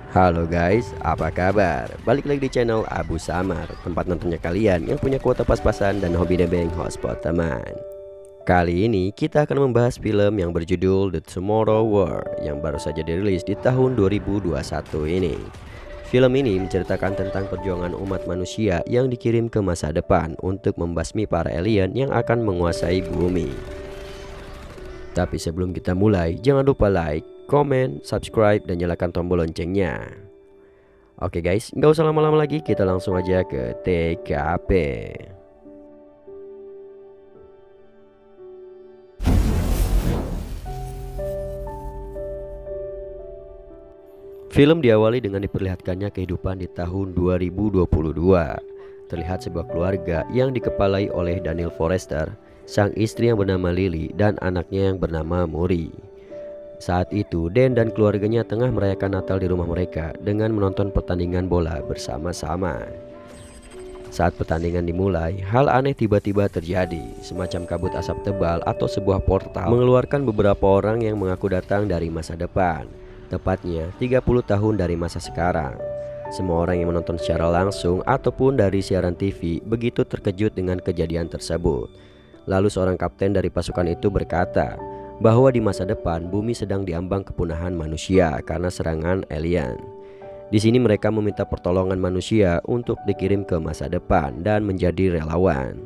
Halo guys, apa kabar? Balik lagi di channel Abu Samar, tempat nontonnya kalian yang punya kuota pas-pasan dan hobi nebeng hotspot teman. Kali ini kita akan membahas film yang berjudul The Tomorrow War yang baru saja dirilis di tahun 2021 ini. Film ini menceritakan tentang perjuangan umat manusia yang dikirim ke masa depan untuk membasmi para alien yang akan menguasai bumi. Tapi sebelum kita mulai, jangan lupa like, komen, subscribe, dan nyalakan tombol loncengnya. Oke guys, nggak usah lama-lama lagi, kita langsung aja ke TKP. Film diawali dengan diperlihatkannya kehidupan di tahun 2022. Terlihat sebuah keluarga yang dikepalai oleh Daniel Forrester, sang istri yang bernama Lily, dan anaknya yang bernama Murray. Saat itu, Dan dan keluarganya tengah merayakan Natal di rumah mereka dengan menonton pertandingan bola bersama-sama. Saat pertandingan dimulai, hal aneh tiba-tiba terjadi. Semacam kabut asap tebal atau sebuah portal mengeluarkan beberapa orang yang mengaku datang dari masa depan. Tepatnya 30 tahun dari masa sekarang. Semua orang yang menonton secara langsung ataupun dari siaran TV begitu terkejut dengan kejadian tersebut. Lalu seorang kapten dari pasukan itu berkata bahwa di masa depan bumi sedang diambang kepunahan manusia karena serangan alien. Di sini mereka meminta pertolongan manusia untuk dikirim ke masa depan dan menjadi relawan.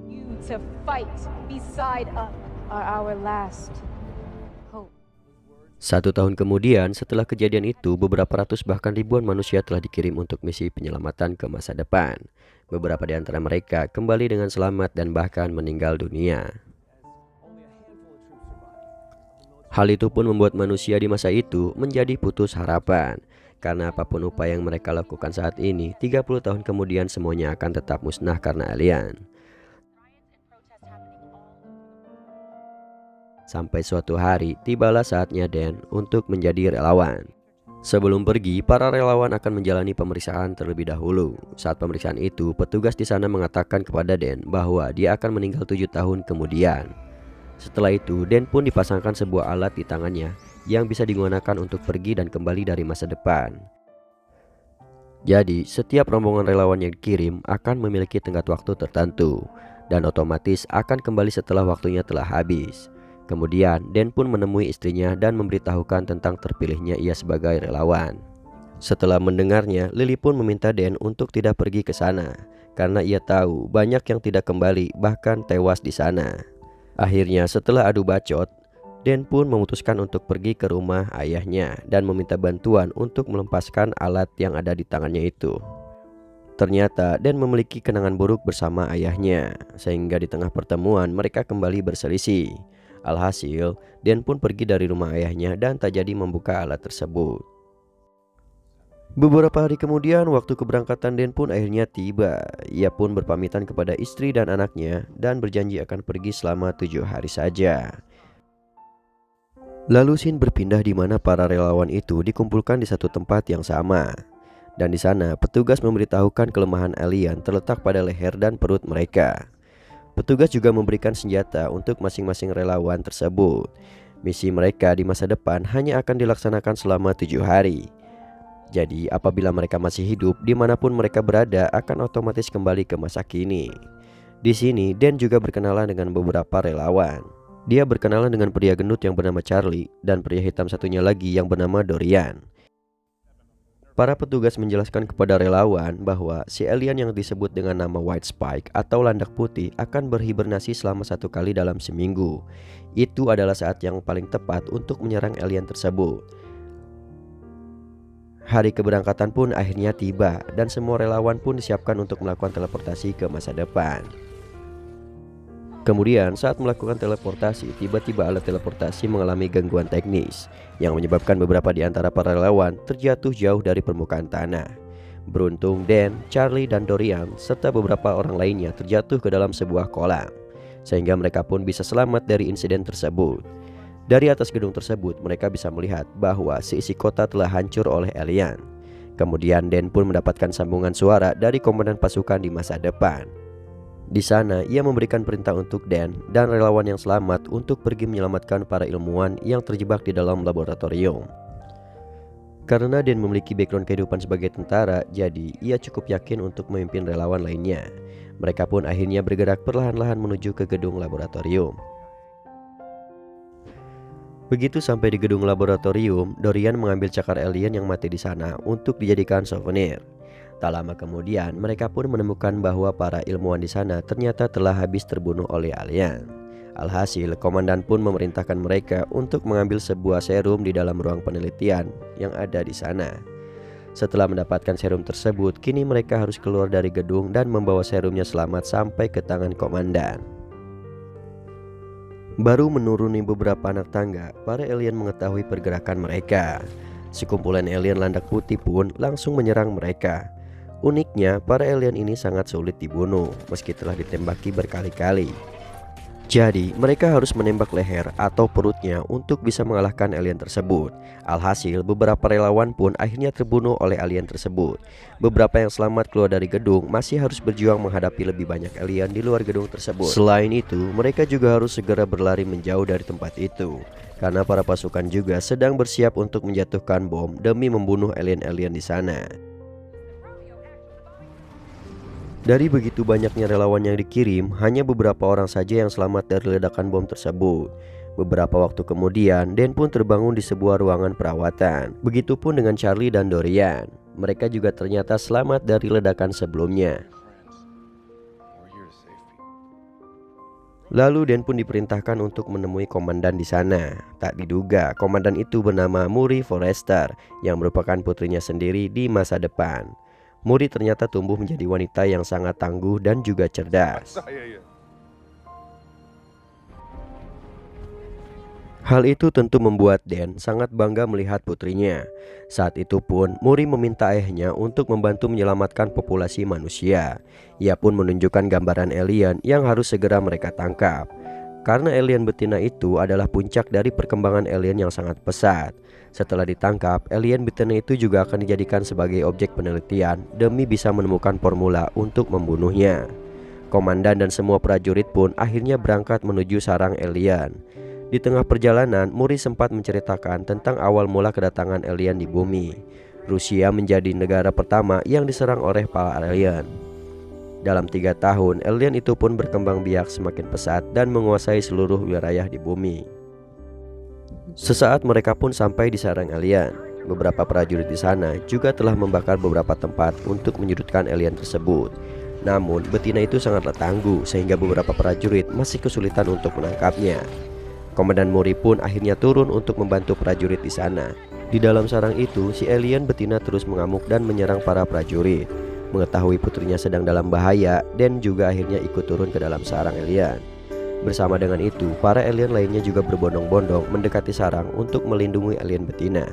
You to fight beside us are our last hope. 1 tahun kemudian setelah kejadian itu, beberapa ratus bahkan ribuan manusia telah dikirim untuk misi penyelamatan ke masa depan. Beberapa di antara mereka kembali dengan selamat dan bahkan meninggal dunia. Hal itu pun membuat manusia di masa itu menjadi putus harapan. Karena apapun upaya yang mereka lakukan saat ini, 30 tahun kemudian semuanya akan tetap musnah karena alien. Sampai suatu hari, tibalah saatnya Dan untuk menjadi relawan. Sebelum pergi, para relawan akan menjalani pemeriksaan terlebih dahulu. Saat pemeriksaan itu, petugas di sana mengatakan kepada Dan bahwa dia akan meninggal 7 tahun kemudian. Setelah itu, Dan pun dipasangkan sebuah alat di tangannya yang bisa digunakan untuk pergi dan kembali dari masa depan. Jadi, setiap rombongan relawan yang dikirim akan memiliki tenggat waktu tertentu dan otomatis akan kembali setelah waktunya telah habis. Kemudian, Dan pun menemui istrinya dan memberitahukan tentang terpilihnya ia sebagai relawan. Setelah mendengarnya, Lily pun meminta Dan untuk tidak pergi ke sana karena ia tahu banyak yang tidak kembali bahkan tewas di sana. Akhirnya setelah adu bacot, Dan pun memutuskan untuk pergi ke rumah ayahnya dan meminta bantuan untuk melepaskan alat yang ada di tangannya itu. Ternyata Dan memiliki kenangan buruk bersama ayahnya, sehingga di tengah pertemuan mereka kembali berselisih. Alhasil, Dan pun pergi dari rumah ayahnya dan tak jadi membuka alat tersebut. Beberapa hari kemudian, waktu keberangkatan Dan pun akhirnya tiba. Ia pun berpamitan kepada istri dan anaknya dan berjanji akan pergi selama 7 hari saja. Lalu scene berpindah di mana para relawan itu dikumpulkan di satu tempat yang sama. Dan di sana, petugas memberitahukan kelemahan alien terletak pada leher dan perut mereka. Petugas juga memberikan senjata untuk masing-masing relawan tersebut. Misi mereka di masa depan hanya akan dilaksanakan selama 7 hari. Jadi apabila mereka masih hidup, dimanapun mereka berada akan otomatis kembali ke masa kini. Di sini Dan juga berkenalan dengan beberapa relawan. Dia berkenalan dengan pria gendut yang bernama Charlie dan pria hitam satunya lagi yang bernama Dorian. Para petugas menjelaskan kepada relawan bahwa si alien yang disebut dengan nama White Spike atau landak putih akan berhibernasi selama 1 kali dalam seminggu. Itu adalah saat yang paling tepat untuk menyerang alien tersebut. Hari keberangkatan pun akhirnya tiba dan semua relawan pun disiapkan untuk melakukan teleportasi ke masa depan. Kemudian saat melakukan teleportasi, tiba-tiba alat teleportasi mengalami gangguan teknis yang menyebabkan beberapa di antara para relawan terjatuh jauh dari permukaan tanah. Beruntung Dan, Charlie, dan Dorian serta beberapa orang lainnya terjatuh ke dalam sebuah kolam, sehingga mereka pun bisa selamat dari insiden tersebut. Dari atas gedung tersebut mereka bisa melihat bahwa seisi kota telah hancur oleh alien. Kemudian Dan pun mendapatkan sambungan suara dari komandan pasukan di masa depan. Di sana ia memberikan perintah untuk Dan dan relawan yang selamat untuk pergi menyelamatkan para ilmuwan yang terjebak di dalam laboratorium. Karena Dan memiliki background kehidupan sebagai tentara, jadi ia cukup yakin untuk memimpin relawan lainnya. Mereka pun akhirnya bergerak perlahan-lahan menuju ke gedung laboratorium. Begitu sampai di gedung laboratorium, Dorian mengambil cakar alien yang mati di sana untuk dijadikan souvenir. Tak lama kemudian, mereka pun menemukan bahwa para ilmuwan di sana ternyata telah habis terbunuh oleh alien. Alhasil, komandan pun memerintahkan mereka untuk mengambil sebuah serum di dalam ruang penelitian yang ada di sana. Setelah mendapatkan serum tersebut, kini mereka harus keluar dari gedung dan membawa serumnya selamat sampai ke tangan komandan. Baru menuruni beberapa anak tangga, para alien mengetahui pergerakan mereka. Sekumpulan alien landak putih pun langsung menyerang mereka. Uniknya, para alien ini sangat sulit dibunuh meski telah ditembaki berkali-kali. Jadi, mereka harus menembak leher atau perutnya untuk bisa mengalahkan alien tersebut. Alhasil, beberapa relawan pun akhirnya terbunuh oleh alien tersebut. Beberapa yang selamat keluar dari gedung masih harus berjuang menghadapi lebih banyak alien di luar gedung tersebut. Selain itu, mereka juga harus segera berlari menjauh dari tempat itu, karena para pasukan juga sedang bersiap untuk menjatuhkan bom demi membunuh alien-alien di sana. Dari begitu banyaknya relawan yang dikirim, hanya beberapa orang saja yang selamat dari ledakan bom tersebut. Beberapa waktu kemudian, Dan pun terbangun di sebuah ruangan perawatan. Begitupun dengan Charlie dan Dorian. Mereka juga ternyata selamat dari ledakan sebelumnya. Lalu Dan pun diperintahkan untuk menemui komandan di sana. Tak diduga, komandan itu bernama Murray Forrester, yang merupakan putrinya sendiri di masa depan. Murray ternyata tumbuh menjadi wanita yang sangat tangguh dan juga cerdas. Hal itu tentu membuat Dan sangat bangga melihat putrinya. Saat itu pun Murray meminta ayahnya untuk membantu menyelamatkan populasi manusia. Ia pun menunjukkan gambaran alien yang harus segera mereka tangkap. Karena alien betina itu adalah puncak dari perkembangan alien yang sangat pesat. Setelah ditangkap, alien betina itu juga akan dijadikan sebagai objek penelitian demi bisa menemukan formula untuk membunuhnya. Komandan dan semua prajurit pun akhirnya berangkat menuju sarang alien. Di tengah perjalanan, Murray sempat menceritakan tentang awal mula kedatangan alien di bumi. Rusia menjadi negara pertama yang diserang oleh para alien. Dalam 3 tahun, alien itu pun berkembang biak semakin pesat dan menguasai seluruh wilayah di bumi. Sesaat mereka pun sampai di sarang alien. Beberapa prajurit di sana juga telah membakar beberapa tempat untuk menyudutkan alien tersebut. Namun, betina itu sangatlah tangguh sehingga beberapa prajurit masih kesulitan untuk menangkapnya. Komandan Murray pun akhirnya turun untuk membantu prajurit di sana. Di dalam sarang itu, si alien betina terus mengamuk dan menyerang para prajurit. Mengetahui putrinya sedang dalam bahaya, Dan juga akhirnya ikut turun ke dalam sarang alien. Bersama dengan itu, para alien lainnya juga berbondong-bondong mendekati sarang untuk melindungi alien betina.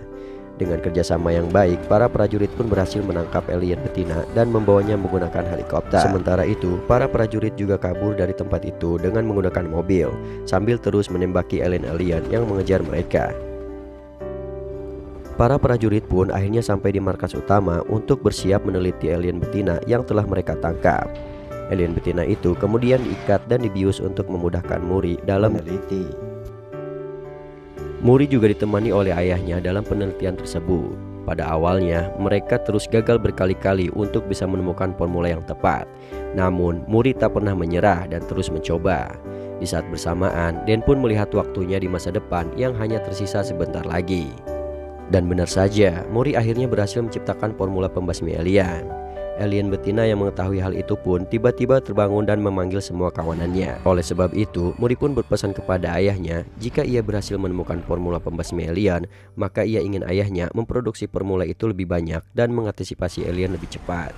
Dengan kerjasama yang baik, para prajurit pun berhasil menangkap alien betina dan membawanya menggunakan helikopter. Sementara itu, para prajurit juga kabur dari tempat itu dengan menggunakan mobil, sambil terus menembaki alien-alien yang mengejar mereka. Para prajurit pun akhirnya sampai di markas utama untuk bersiap meneliti alien betina yang telah mereka tangkap. Alien betina itu kemudian diikat dan dibius untuk memudahkan Murray dalam meneliti. Murray juga ditemani oleh ayahnya dalam penelitian tersebut. Pada awalnya, mereka terus gagal berkali-kali untuk bisa menemukan formula yang tepat. Namun, Murray tak pernah menyerah dan terus mencoba. Di saat bersamaan, Dan pun melihat waktunya di masa depan yang hanya tersisa sebentar lagi. Dan benar saja, Murray akhirnya berhasil menciptakan formula pembasmi alien. Alien betina yang mengetahui hal itu pun tiba-tiba terbangun dan memanggil semua kawanannya. Oleh sebab itu, Murray pun berpesan kepada ayahnya, jika ia berhasil menemukan formula pembasmi alien, maka ia ingin ayahnya memproduksi formula itu lebih banyak dan mengantisipasi alien lebih cepat.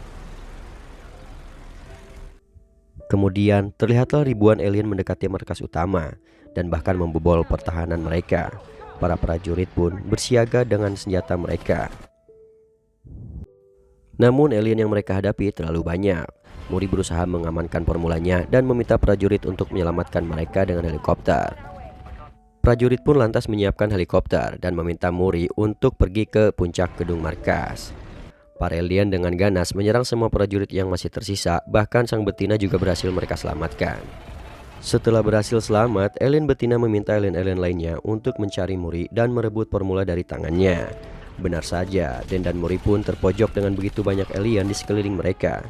Kemudian, terlihatlah ribuan alien mendekati markas utama dan bahkan membobol pertahanan mereka. Para prajurit pun bersiaga dengan senjata mereka. Namun alien yang mereka hadapi terlalu banyak. Murray berusaha mengamankan formulanya dan meminta prajurit untuk menyelamatkan mereka dengan helikopter. Prajurit pun lantas menyiapkan helikopter dan meminta Murray untuk pergi ke puncak gedung markas. Para alien dengan ganas menyerang semua prajurit yang masih tersisa, bahkan sang betina juga berhasil mereka selamatkan. Setelah berhasil selamat, alien betina meminta alien-alien lainnya untuk mencari Murray dan merebut formula dari tangannya. Benar saja, Dan dan Mori pun terpojok dengan begitu banyak alien di sekeliling mereka.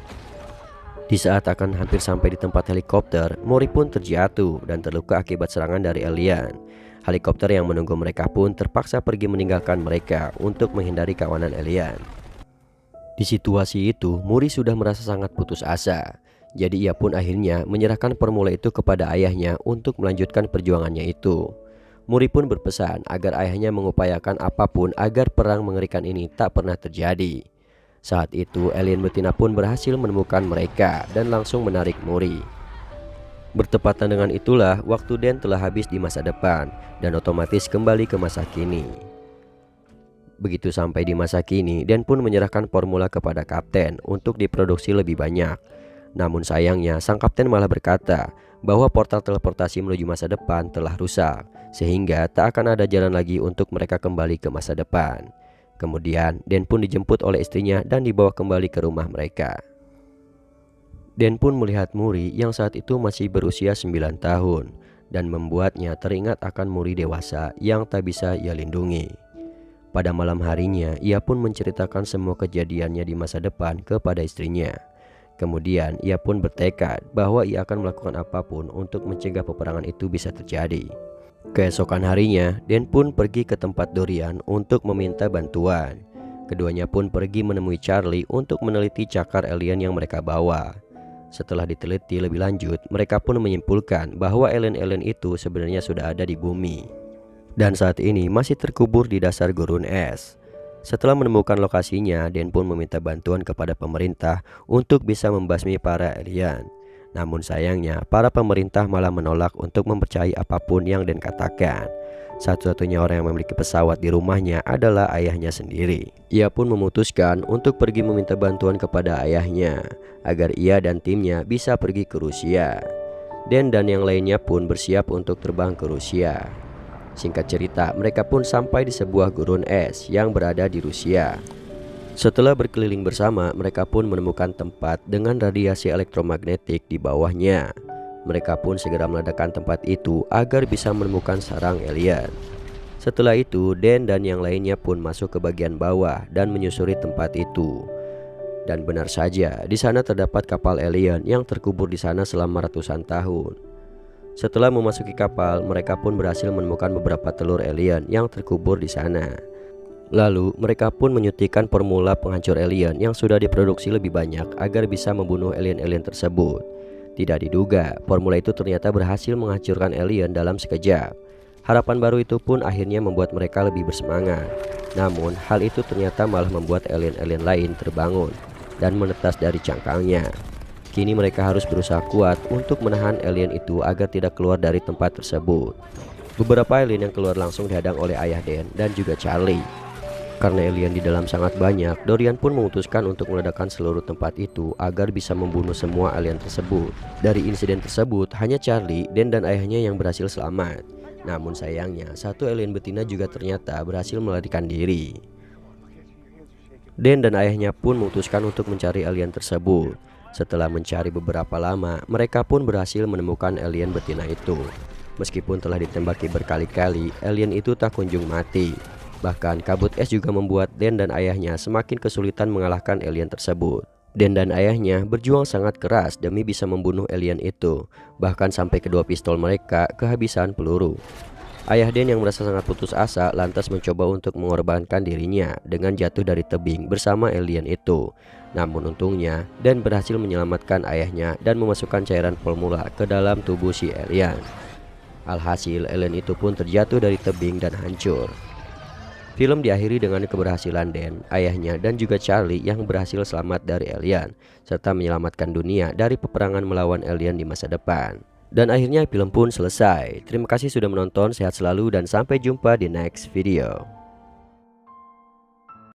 Di saat akan hampir sampai di tempat helikopter, Mori pun terjatuh dan terluka akibat serangan dari alien. Helikopter yang menunggu mereka pun terpaksa pergi meninggalkan mereka untuk menghindari kawanan alien. Di situasi itu, Mori sudah merasa sangat putus asa. Jadi ia pun akhirnya menyerahkan formula itu kepada ayahnya untuk melanjutkan perjuangannya itu. Mori pun berpesan agar ayahnya mengupayakan apapun agar perang mengerikan ini tak pernah terjadi. Saat itu alien betina pun berhasil menemukan mereka dan langsung menarik Mori. Bertepatan dengan itulah waktu Dan telah habis di masa depan dan otomatis kembali ke masa kini. Begitu sampai di masa kini, Dan pun menyerahkan formula kepada kapten untuk diproduksi lebih banyak. Namun sayangnya sang kapten malah berkata bahwa portal teleportasi menuju masa depan telah rusak, sehingga tak akan ada jalan lagi untuk mereka kembali ke masa depan. Kemudian Dan pun dijemput oleh istrinya dan dibawa kembali ke rumah mereka. Dan pun melihat Mori yang saat itu masih berusia 9 tahun dan membuatnya teringat akan Mori dewasa yang tak bisa ia lindungi. Pada malam harinya ia pun menceritakan semua kejadiannya di masa depan kepada istrinya. Kemudian ia pun bertekad bahwa ia akan melakukan apapun untuk mencegah peperangan itu bisa terjadi. Keesokan harinya, Dan pun pergi ke tempat Dorian untuk meminta bantuan. Keduanya pun pergi menemui Charlie untuk meneliti cakar alien yang mereka bawa. Setelah diteliti lebih lanjut, mereka pun menyimpulkan bahwa alien-alien itu sebenarnya sudah ada di bumi dan saat ini masih terkubur di dasar gurun es. Setelah menemukan lokasinya, Dan pun meminta bantuan kepada pemerintah untuk bisa membasmi para alien. Namun sayangnya para pemerintah malah menolak untuk mempercayai apapun yang Dan katakan. Satu-satunya orang yang memiliki pesawat di rumahnya adalah ayahnya sendiri. Ia pun memutuskan untuk pergi meminta bantuan kepada ayahnya agar ia dan timnya bisa pergi ke Rusia. Dan yang lainnya pun bersiap untuk terbang ke Rusia. Singkat cerita, mereka pun sampai di sebuah gurun es yang berada di Rusia. Setelah berkeliling bersama, mereka pun menemukan tempat dengan radiasi elektromagnetik di bawahnya. Mereka pun segera meledakkan tempat itu agar bisa menemukan sarang alien. Setelah itu, Dan dan yang lainnya pun masuk ke bagian bawah dan menyusuri tempat itu. Dan benar saja, di sana terdapat kapal alien yang terkubur di sana selama ratusan tahun. Setelah memasuki kapal, mereka pun berhasil menemukan beberapa telur alien yang terkubur di sana. Lalu mereka pun menyuntikkan formula penghancur alien yang sudah diproduksi lebih banyak agar bisa membunuh alien-alien tersebut. Tidak diduga, formula itu ternyata berhasil menghancurkan alien dalam sekejap. Harapan baru itu pun akhirnya membuat mereka lebih bersemangat. Namun hal itu ternyata malah membuat alien-alien lain terbangun dan menetas dari cangkangnya. Kini mereka harus berusaha kuat untuk menahan alien itu agar tidak keluar dari tempat tersebut. Beberapa alien yang keluar langsung dihadang oleh ayah Dan dan juga Charlie. Karena alien di dalam sangat banyak, Dorian pun memutuskan untuk meledakkan seluruh tempat itu agar bisa membunuh semua alien tersebut. Dari insiden tersebut, hanya Charlie, Dan dan ayahnya yang berhasil selamat. Namun sayangnya, satu alien betina juga ternyata berhasil melarikan diri. Dan ayahnya pun memutuskan untuk mencari alien tersebut. Setelah mencari beberapa lama, mereka pun berhasil menemukan alien betina itu. Meskipun telah ditembaki berkali-kali, alien itu tak kunjung mati. Bahkan kabut es juga membuat Dan dan ayahnya semakin kesulitan mengalahkan alien tersebut. Dan ayahnya berjuang sangat keras demi bisa membunuh alien itu. Bahkan sampai kedua pistol mereka kehabisan peluru. Ayah Dan yang merasa sangat putus asa lantas mencoba untuk mengorbankan dirinya dengan jatuh dari tebing bersama alien itu. Namun untungnya Dan berhasil menyelamatkan ayahnya dan memasukkan cairan formula ke dalam tubuh si alien. Alhasil alien itu pun terjatuh dari tebing dan hancur. Film diakhiri dengan keberhasilan Dan, ayahnya dan juga Charlie yang berhasil selamat dari alien serta menyelamatkan dunia dari peperangan melawan alien di masa depan. Dan akhirnya film pun selesai. Terima kasih sudah menonton, sehat selalu dan sampai jumpa di next video.